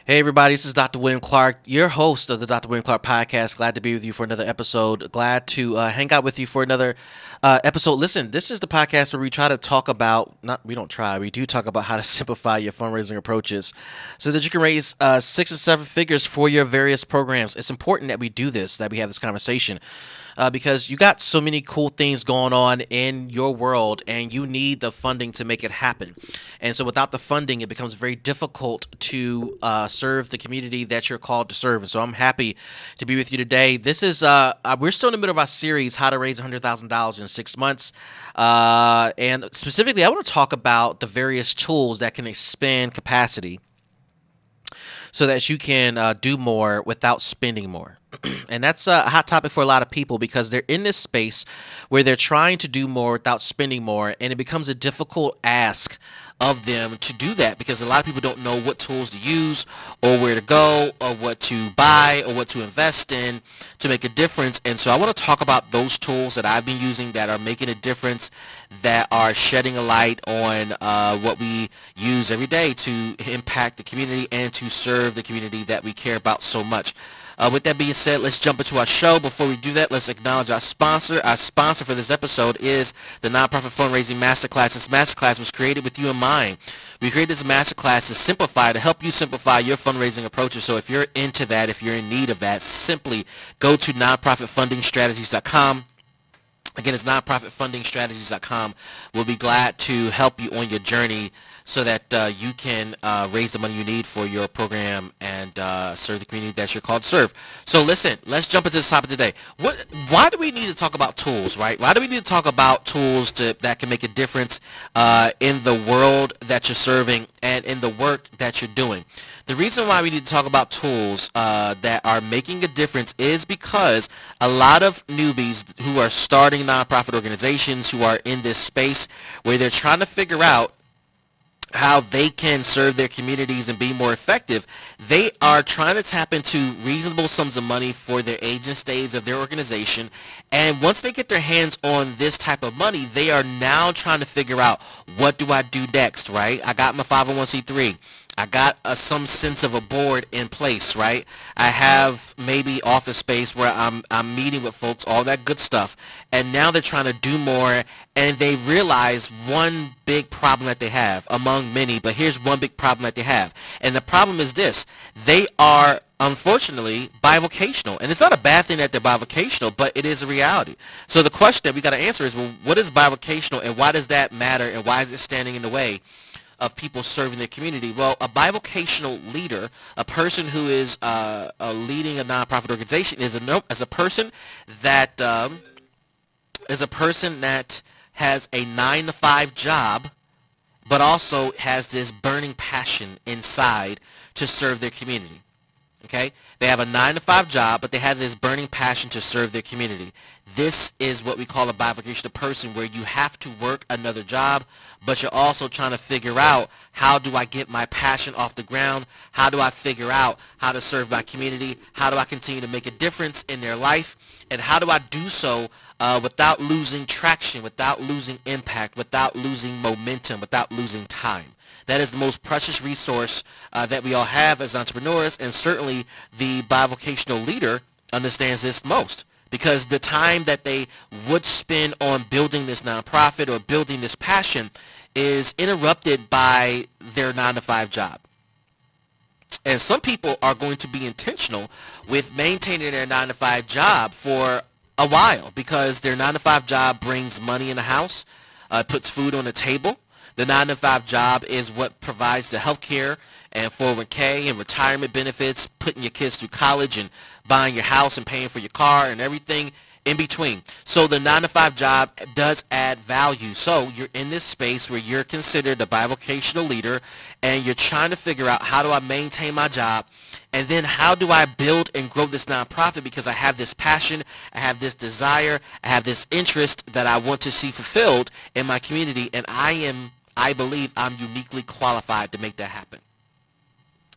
Hey everybody, this is Dr. William Clark, your host of the Dr. William Clark podcast. Glad to be with you for another episode. Glad to hang out with you for another episode. Listen, this is the podcast where we try to talk about, not we don't try, we do talk about how to simplify your fundraising approaches so that you can raise 6 or 7 figures for your various programs. It's important that we do this, that we have this conversation. Because you got so many cool things going on in your world and you need the funding to make it happen. And so without the funding, it becomes very difficult to serve the community that you're called to serve. And so I'm happy to be with you today. This is, we're still in the middle of our series, How to Raise $100,000 in 6 months. And specifically, I want to talk about the various tools that can expand capacity so that you can do more without spending more. And that's a hot topic for a lot of people because they're in this space where they're trying to do more without spending more, and it becomes a difficult ask of them to do that because a lot of people don't know what tools to use or where to go or what to buy or what to invest in to make a difference. And so I want to talk about those tools that I've been using that are making a difference, that are shedding a light on what we use every day to impact the community and to serve the community that we care about so much. With that being said, let's jump into our show. Before we do that, let's acknowledge our sponsor. Our sponsor for this episode is the Nonprofit Fundraising Masterclass. This Masterclass was created with you in mind. We created this Masterclass to help you simplify your fundraising approaches. So if you're into that, if you're in need of that, simply go to nonprofitfundingstrategies.com. Again, it's nonprofitfundingstrategies.com. We'll be glad to help you on your journey so that you can raise the money you need for your program and serve the community that you're called to serve. So listen, let's jump into this topic today. Why do we need to talk about tools, right? Why do we need to talk about tools that can make a difference in the world that you're serving and in the work that you're doing? The reason why we need to talk about tools that are making a difference is because a lot of newbies who are starting nonprofit organizations, who are in this space where they're trying to figure out how they can serve their communities and be more effective, they are trying to tap into reasonable sums of money for their agent stays of their organization. And once they get their hands on this type of money, they are now trying to figure out, what do I do next, right? I got my 501c3. I got some sense of a board in place, right? I have maybe office space where I'm meeting with folks, all that good stuff. And now they're trying to do more, and they realize one big problem that they have, among many, but here's one big problem that they have. And the problem is this: they are, unfortunately, bivocational. And it's not a bad thing that they're bivocational, but it is a reality. So the question that we got to answer is, well, what is bivocational, and why does that matter, and why is it standing in the way of people serving their community? Well, a bivocational leader, a person who is leading a nonprofit organization, is a person that has a 9-to-5 job, but also has this burning passion inside to serve their community. Okay? They have a 9-to-5 job, but they have this burning passion to serve their community. This is what we call a bivocational person, where you have to work another job, but you're also trying to figure out, how do I get my passion off the ground? How do I figure out how to serve my community? How do I continue to make a difference in their life? And how do I do so without losing traction, without losing impact, without losing momentum, without losing time? That is the most precious resource that we all have as entrepreneurs, and certainly the bivocational leader understands this most, because the time that they would spend on building this nonprofit or building this passion is interrupted by their 9-to-5 job. And some people are going to be intentional with maintaining their 9-to-5 job for a while, because their 9-to-5 job brings money in the house, puts food on the table. The 9-to-5 job is what provides the health care and 401k and retirement benefits, putting your kids through college and buying your house and paying for your car and everything in between. So the 9-to-5 job does add value. So you're in this space where you're considered a bivocational leader, and you're trying to figure out, how do I maintain my job, and then how do I build and grow this nonprofit, because I have this passion, I have this desire, I have this interest that I want to see fulfilled in my community, and I believe I'm uniquely qualified to make that happen.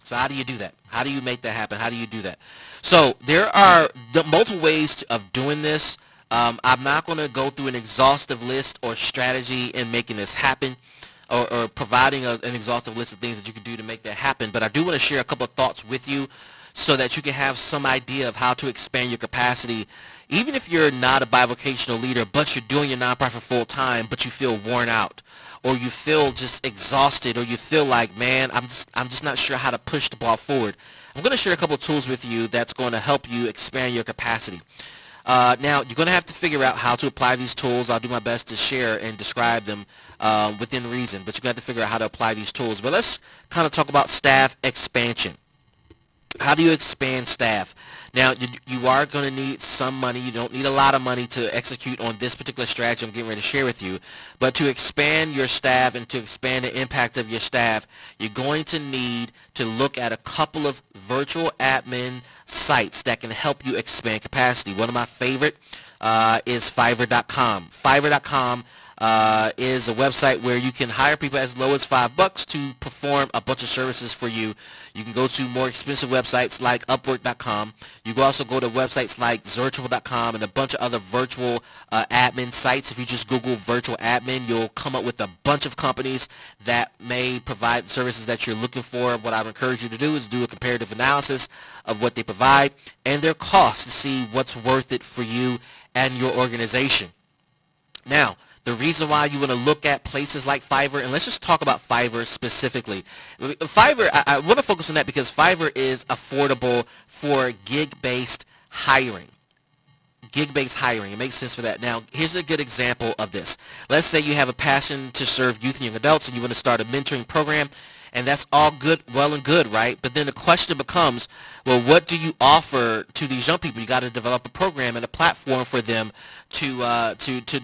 So how do you do that? How do you make that happen? How do you do that? So there are multiple ways of doing this. I'm not going to go through an exhaustive list or strategy in making this happen. or providing an exhaustive list of things that you can do to make that happen. But I do want to share a couple of thoughts with you so that you can have some idea of how to expand your capacity, even if you're not a bivocational leader, but you're doing your nonprofit full time, but you feel worn out, or you feel just exhausted, or you feel like, man, I'm just not sure how to push the ball forward. I'm going to share a couple of tools with you that's going to help you expand your capacity. Now, you're going to have to figure out how to apply these tools. I'll do my best to share and describe them within reason, but you're going to have to figure out how to apply these tools. But let's kind of talk about staff expansion. How do you expand staff? Now, you are going to need some money. You don't need a lot of money to execute on this particular strategy I'm getting ready to share with you. But to expand your staff and to expand the impact of your staff, you're going to need to look at a couple of virtual admin sites that can help you expand capacity. One of my favorite is Fiverr.com. Fiverr.com is a website where you can hire people as low as $5 to perform a bunch of services for you. You can go to more expensive websites like Upwork.com. You can also go to websites like Zertual.com and a bunch of other virtual admin sites. If you just Google virtual admin, you'll come up with a bunch of companies that may provide services that you're looking for. What I would encourage you to do is do a comparative analysis of what they provide and their costs to see what's worth it for you and your organization. Now, the reason why you want to look at places like Fiverr, and let's just talk about Fiverr specifically. Fiverr, I want to focus on that because Fiverr is affordable for gig-based hiring. Gig-based hiring. It makes sense for that. Now, here's a good example of this. Let's say you have a passion to serve youth and young adults and you want to start a mentoring program, and that's all good, well and good, right? But then the question becomes, well, what do you offer to these young people? You got to develop a program and a platform for them to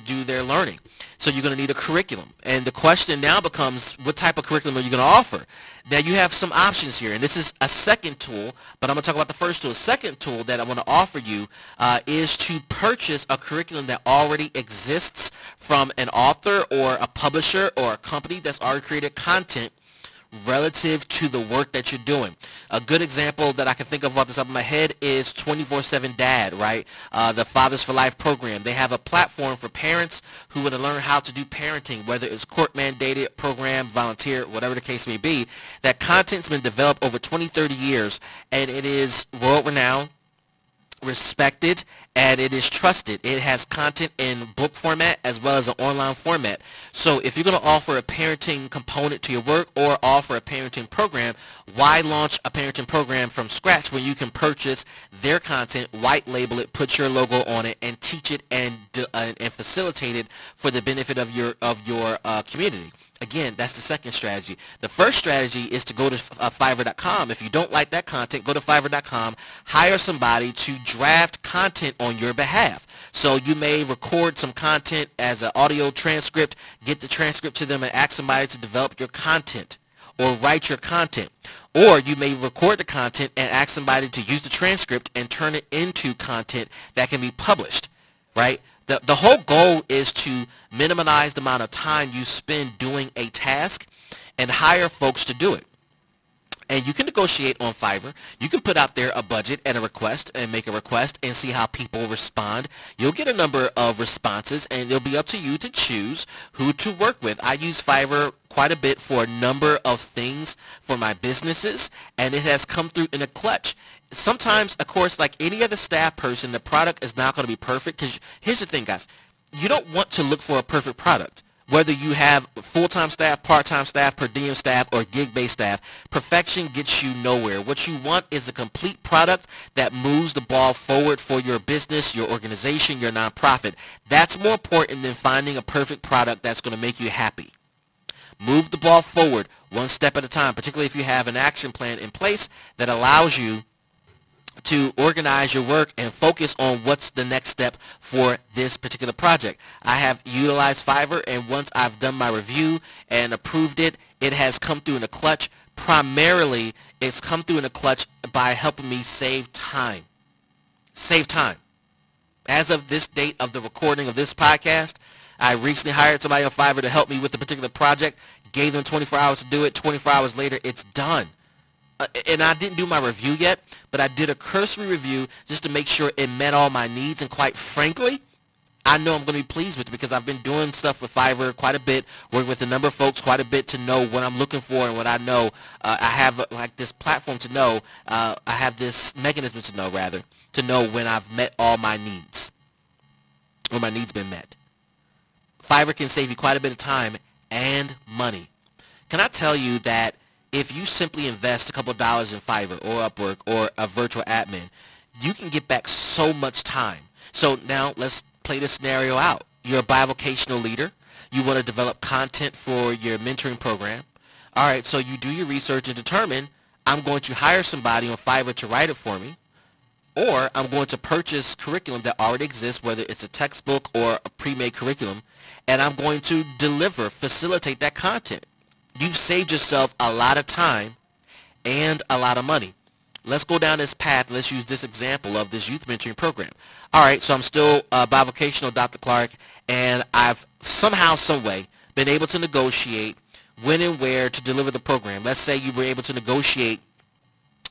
do their learning. So you're going to need a curriculum. And the question now becomes, what type of curriculum are you going to offer? Now, you have some options here, and this is a second tool, but I'm going to talk about the first tool. A second tool that I want to offer you is to purchase a curriculum that already exists from an author or a publisher or a company that's already created content relative to the work that you're doing. A good example that I can think of off the top of my head is 24/7 Dad, right? The Fathers for Life program. They have a platform for parents who want to learn how to do parenting, whether it's court-mandated program, volunteer, whatever the case may be. That content's been developed over 20, 30 years, and it is world-renowned, respected, and it is trusted. It has content in book format as well as an online format. So if you're going to offer a parenting component to your work or offer a parenting program, why launch a parenting program from scratch when you can purchase their content, white label it, put your logo on it, and teach it and facilitate it for the benefit of your community? Again, that's the second strategy. The first strategy is to go to Fiverr.com. If you don't like that content, go to Fiverr.com, hire somebody to draft content on your behalf. So you may record some content as an audio transcript, get the transcript to them, and ask somebody to develop your content or write your content. Or you may record the content and ask somebody to use the transcript and turn it into content that can be published, right? The whole goal is to minimize the amount of time you spend doing a task and hire folks to do it. And you can negotiate on Fiverr. You can put out there a budget and a request and make a request and see how people respond. You'll get a number of responses, and it'll be up to you to choose who to work with. I use Fiverr quite a bit for a number of things for my businesses, and it has come through in a clutch. Sometimes, of course, like any other staff person, the product is not going to be perfect because here's the thing, guys. You don't want to look for a perfect product. Whether you have full-time staff, part-time staff, per diem staff, or gig-based staff, perfection gets you nowhere. What you want is a complete product that moves the ball forward for your business, your organization, your nonprofit. That's more important than finding a perfect product that's going to make you happy. Move the ball forward one step at a time, particularly if you have an action plan in place that allows you to organize your work and focus on what's the next step for this particular project. I have utilized Fiverr, and once I've done my review and approved it, it has come through in a clutch. Primarily, it's come through in a clutch by helping me save time. Save time. As of this date of the recording of this podcast, I recently hired somebody on Fiverr to help me with the particular project, gave them 24 hours to do it. 24 hours later, it's done. And I didn't do my review yet, but I did a cursory review just to make sure it met all my needs. And quite frankly, I know I'm going to be pleased with it because I've been doing stuff with Fiverr quite a bit, working with a number of folks quite a bit to know what I'm looking for and what I know. I have like this platform to know. I have this mechanism to know, rather, to know when I've met all my needs or my needs been met. Fiverr can save you quite a bit of time and money. Can I tell you that if you simply invest a couple of dollars in Fiverr or Upwork or a virtual admin, you can get back so much time. So now let's play this scenario out. You're a bivocational leader. You want to develop content for your mentoring program. All right, so you do your research and determine, I'm going to hire somebody on Fiverr to write it for me, or I'm going to purchase curriculum that already exists, whether it's a textbook or a pre-made curriculum, and I'm going to facilitate that content. You've saved yourself a lot of time and a lot of money. Let's go down this path. Let's use this example of this youth mentoring program. All right, so I'm still bivocational Dr. Clark, and I've somehow, some way, been able to negotiate when and where to deliver the program. Let's say you were able to negotiate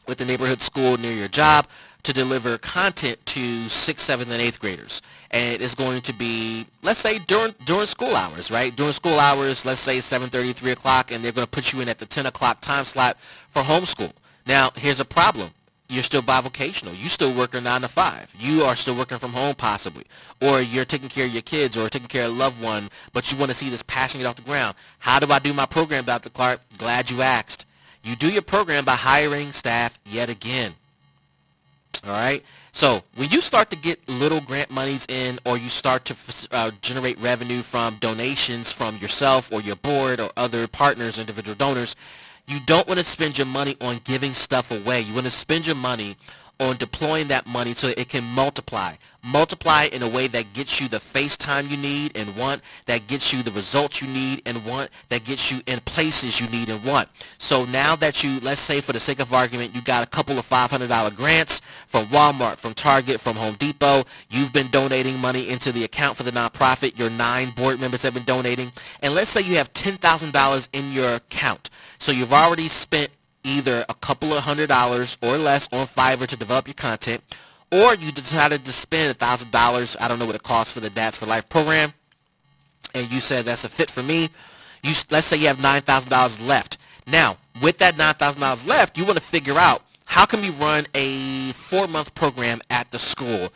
with the neighborhood school near your job to deliver content to 6th, 7th, and 8th graders. And it's going to be, let's say, during school hours, right? During school hours, let's say 7:30, 3 o'clock, and they're going to put you in at the 10 o'clock time slot for homeschool. Now, here's a problem. You're still bivocational. You still working 9 to 5. You are still working from home possibly. Or you're taking care of your kids or taking care of a loved one, but you want to see this passion get off the ground. How do I do my program, Dr. Clark? Glad you asked. You do your program by hiring staff yet again. All right? So when you start to get little grant monies in, or you start to generate revenue from donations from yourself or your board or other partners, individual donors, you don't want to spend your money on giving stuff away. You want to spend your money on deploying that money so it can multiply. Multiply in a way that gets you the face time you need and want, that gets you the results you need and want, that gets you in places you need and want. So now that you, let's say for the sake of argument, you got a couple of $500 grants from Walmart, from Target, from Home Depot. You've been donating money into the account for the nonprofit. Your 9 board members have been donating. And let's say you have $10,000 in your account. So you've already spent either a couple of $100 or less on Fiverr to develop your content, or you decided to spend $1,000, I don't know what it costs for the Dads for Life program, and you said that's a fit for me. Let's say you have $9,000 left. Now, with that $9,000 left, you want to figure out, how can we run a 4-month program at the school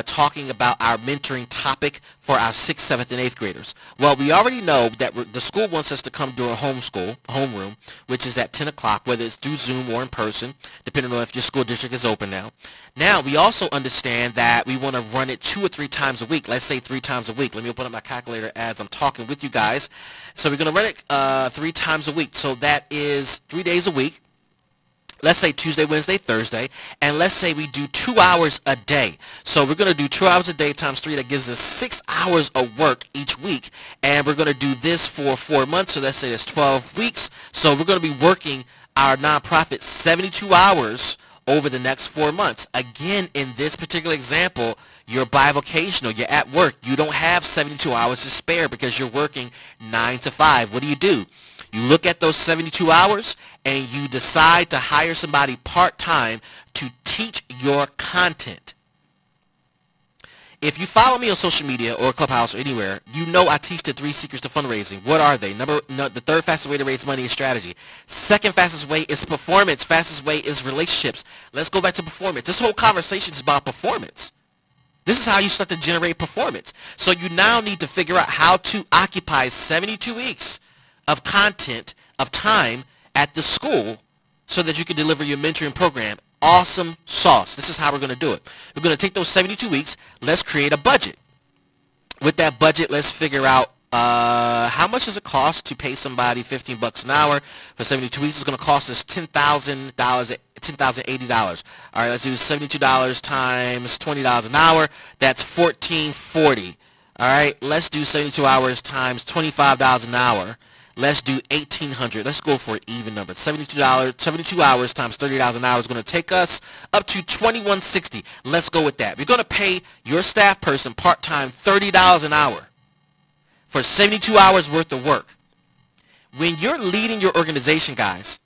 talking about our mentoring topic for our 6th, 7th, and 8th graders? Well, we already know that the school wants us to come do a homeroom, which is at 10 o'clock, whether it's through Zoom or in person, depending on if your school district is open now. Now, we also understand that we want to run it 2 or 3 times a week. Let's say 3 times a week. Let me open up my calculator as I'm talking with you guys. So we're going to run it 3 times a week. So that is 3 days a week. Let's say Tuesday, Wednesday, Thursday, and let's say we do 2 hours a day. So we're going to do 2 hours a day times 3. That gives us 6 hours of work each week, and we're going to do this for 4 months. So let's say it's 12 weeks. So we're going to be working our nonprofit 72 hours over the next 4 months. Again, in this particular example, you're bivocational. You're at work. You don't have 72 hours to spare because you're working 9 to 5. What do? You look at those 72 hours and you decide to hire somebody part-time to teach your content. If you follow me on social media or Clubhouse or anywhere, you know I teach the 3 secrets to fundraising. What are they? The third fastest way to raise money is strategy. Second fastest way is performance. Fastest way is relationships. Let's go back to performance. This whole conversation is about performance. This is how you start to generate performance. So you now need to figure out how to occupy 72 weeks of content, of time at the school so that you can deliver your mentoring program. Awesome sauce. This is how we're going to do it. We're going to take those 72 weeks. Let's create a budget. With that budget, let's figure out how much does it cost to pay somebody $15 an hour for 72 weeks. It's going to cost us $10,080. All right, let's do $72 times $20 an hour. That's $14.40. All right, let's do 72 hours times $25 an hour. Let's do $1,800. Let's go for an even number. $72 hours times $30 an hour is going to take us up to $2,160. Let's go with that. We're going to pay your staff person part-time $30 an hour for 72 hours worth of work. When you're leading your organization, guys,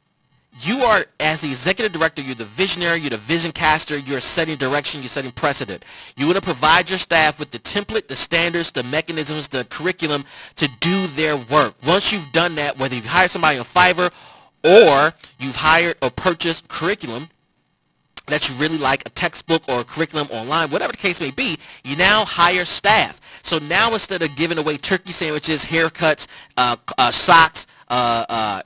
you You are, as the executive director, you're the visionary, you're the vision caster, you're setting direction, you're setting precedent. You want to provide your staff with the template, the standards, the mechanisms, the curriculum to do their work. Once you've done that, whether you've hired somebody on Fiverr or you've hired or purchased curriculum that you really like, a textbook or a curriculum online, whatever the case may be, you now hire staff. So now instead of giving away turkey sandwiches, haircuts, socks,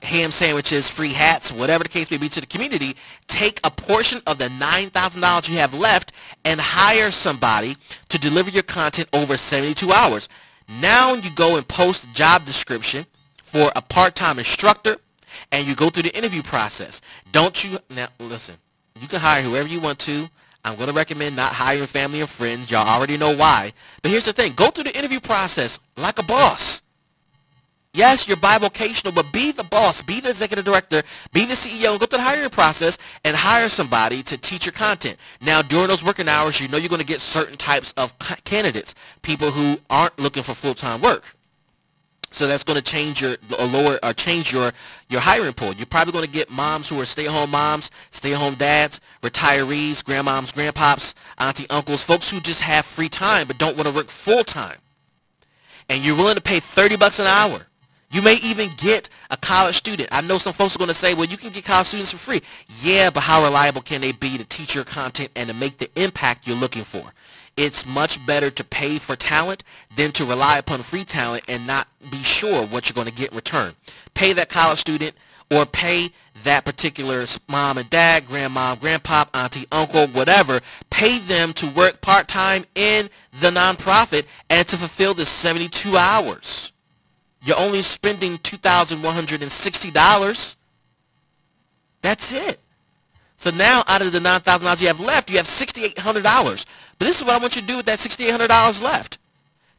ham sandwiches, free hats, whatever the case may be to the community, take a portion of the $9,000 you have left and hire somebody to deliver your content over 72 hours. Now you go and post a job description for a part-time instructor, and you go through the interview process. Don't you, now listen, you can hire whoever you want to. I'm going to recommend not hiring family and friends. Y'all already know why. But here's the thing. Go through the interview process like a boss. Yes, you're bivocational, but be the boss. Be the executive director. Be the CEO. Go through the hiring process and hire somebody to teach your content. Now, during those working hours, you know you're going to get certain types of candidates, people who aren't looking for full-time work. So that's going to change your hiring pool. You're probably going to get moms who are stay-at-home moms, stay-at-home dads, retirees, grandmoms, grandpops, auntie, uncles, folks who just have free time but don't want to work full-time. And you're willing to pay $30 an hour. You may even get a college student. I know some folks are going to say, well, you can get college students for free. Yeah, but how reliable can they be to teach your content and to make the impact you're looking for? It's much better to pay for talent than to rely upon free talent and not be sure what you're going to get in return. Pay that college student or pay that particular mom and dad, grandmom, grandpop, auntie, uncle, whatever. Pay them to work part-time in the nonprofit and to fulfill the 72 hours. You're only spending $2,160. That's it. So now out of the $9,000 you have left, you have $6,800. But this is what I want you to do with that $6,800 left.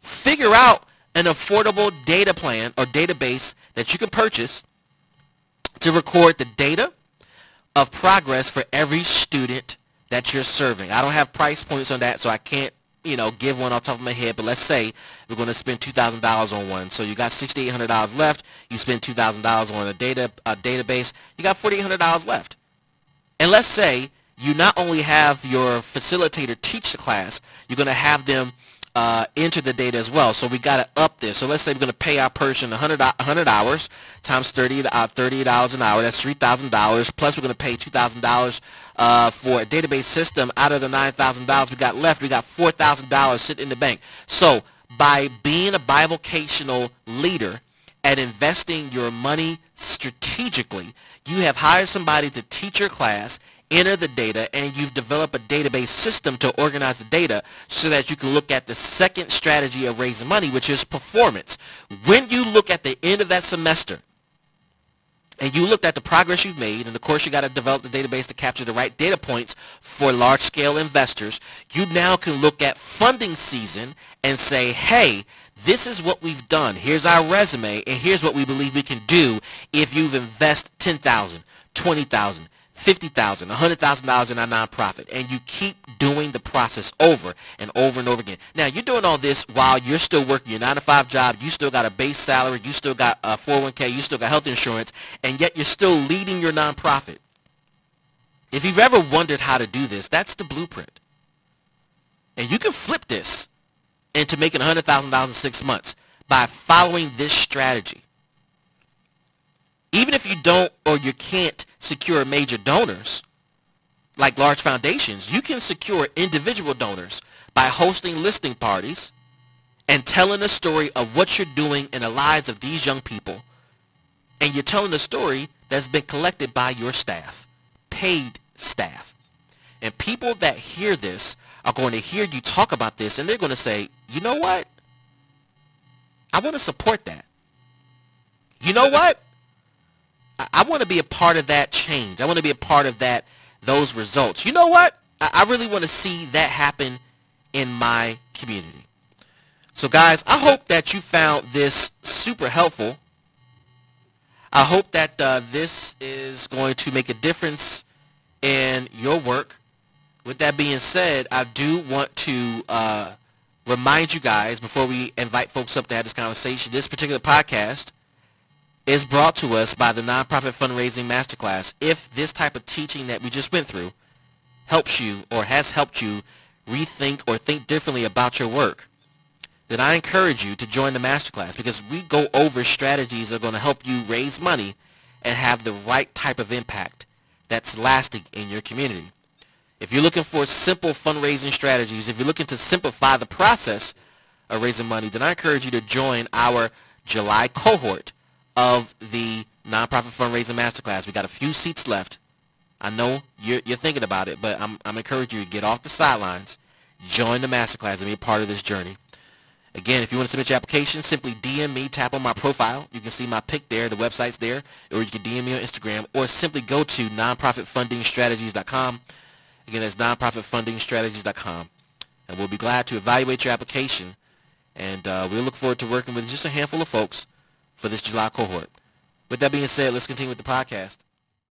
Figure out an affordable data plan or database that you can purchase to record the data of progress for every student that you're serving. I don't have price points on that, so I can't, give one off the top of my head. But let's say we're going to spend $2,000 on one. So you got $6,800 left. You spend $2,000 on a database. You got $4,800 left. And let's say you not only have your facilitator teach the class, you're going to have them enter the data as well. So we got to up this. So let's say we're going to pay our person 100 hours times $38 an hour. That's $3,000. Plus we're going to pay $2,000 for a database system. Out of the $9,000 we got left, we got $4,000 sitting in the bank. So by being a bivocational leader and investing your money strategically, you have hired somebody to teach your class, enter the data, and you've developed a database system to organize the data so that you can look at the second strategy of raising money, which is performance. When you look at the end of that semester and you looked at the progress you've made, and of course you got to develop the database to capture the right data points for large-scale investors, you now can look at funding season and say, hey, this is what we've done. Here's our resume, and here's what we believe we can do if you've invested $10,000, $20,000, $50,000, $100,000 in our nonprofit, and you keep doing the process over and over and over again. Now, you're doing all this while you're still working your 9-to-5 job. You still got a base salary. You still got a 401k. You still got health insurance, and yet you're still leading your nonprofit. If you've ever wondered how to do this, that's the blueprint. And you can flip this into making $100,000 in 6 months by following this strategy. Even if you don't or you can't secure major donors, like large foundations, you can secure individual donors by hosting listening parties and telling a story of what you're doing in the lives of these young people. And you're telling a story that's been collected by your staff, paid staff. And people that hear this are going to hear you talk about this, and they're going to say, you know what? I want to support that. You know what? I want to be a part of that change. I want to be a part of those results. You know what? I really want to see that happen in my community. So guys, I hope that you found this super helpful. I hope that this is going to make a difference in your work. With that being said, I do want to remind you guys before we invite folks up to have this conversation, this particular podcast is brought to us by the Nonprofit Fundraising Masterclass. If this type of teaching that we just went through helps you or has helped you rethink or think differently about your work, then I encourage you to join the Masterclass, because we go over strategies that are going to help you raise money and have the right type of impact that's lasting in your community. If you're looking for simple fundraising strategies, if you're looking to simplify the process of raising money, then I encourage you to join our July cohort of the Nonprofit Fundraising Masterclass. We got a few seats left. I know you're thinking about it, but I'm encouraging you to get off the sidelines, join the Masterclass, and be a part of this journey. Again, if you want to submit your application, simply DM me, tap on my profile. You can see my pic there, the website's there, or you can DM me on Instagram, or simply go to nonprofitfundingstrategies.com. Again, that's nonprofitfundingstrategies.com. And we'll be glad to evaluate your application, and we'll look forward to working with just a handful of folks for this July cohort. With that being said, let's continue with the podcast.